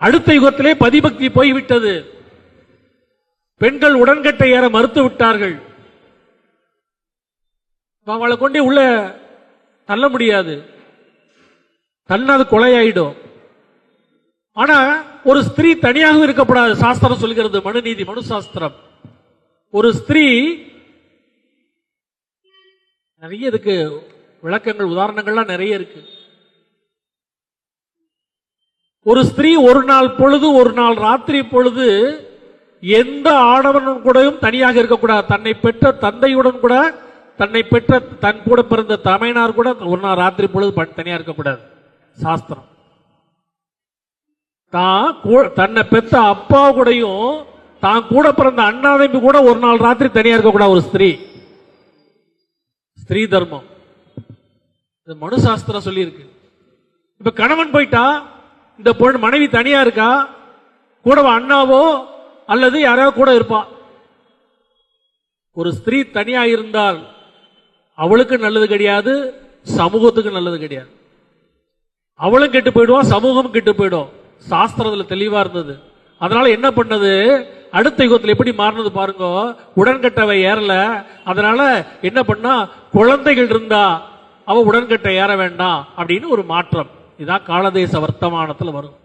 அடுத்த யுகத்திலே பதிபக்தி போய்விட்டது. பெண்கள் உடன்கட்டை ஏற மறுத்து விட்டார்கள். அவளை கொண்டே உள்ள தள்ள முடியாது, தள்ளினது கொலையாயிடும். ஆனா ஒரு ஸ்திரீ தனியாக இருக்கப்படாது. சாஸ்திரம் சொல்கிறது, மனுநீதி மனு சாஸ்திரம். ஒரு ஸ்திரீ, நிறைய இதுக்கு விளக்கங்கள் உதாரணங்கள்லாம் நிறைய இருக்கு. ஒரு ஸ்திரீ ஒரு நாள் பொழுது, ஒரு நாள் ராத்திரி பொழுது எந்த ஆடவனும் கூடயும் தனியாக இருக்கக்கூடாது. தன்னை பெற்ற தந்தையுடன் கூட, தன்னை பெற்ற தன் கூட பிறந்த தமையனார் கூட ஒரு நாள் ராத்திரி பொழுது தனியா இருக்கக்கூடாது. சாஸ்திரம் தன்னை பெற்ற அப்பா கூடயும் தான் கூட பிறந்த அண்ணாதம்பி கூட ஒரு நாள் ராத்திரி தனியா இருக்கக்கூடாது. ஒரு ஸ்திரீ, ஸ்திரீ தர்மம் மனு சாஸ்திரம் சொல்லி இருக்கு. இப்ப கணவன் போயிட்டா, இந்த பொண்ணு மனைவி தனியா இருக்கா, கூட அண்ணாவோ அல்லது யாராவது கூட இருப்பா. ஒரு ஸ்திரீ தனியா இருந்தால் அவளுக்கு நல்லது கிடையாது, சமூகத்துக்கு நல்லது கிடையாது. அவளும் கெட்டு போயிடுவான், சமூகம் கெட்டு போயிடும். சாஸ்திரத்துல தெளிவா இருந்தது. அதனால என்ன பண்ணது, அடுத்த யுகத்தில் எப்படி மாறினது பாருங்க. உடன்கட்டவை ஏறல. அதனால என்ன பண்ணா, குழந்தைகள் இருந்தா அவ உடன்கட்டை ஏற வேண்டாம் அப்படின்னு ஒரு மாற்றம். இதான் காலதேச வர்த்தமானத்தில் வரும்.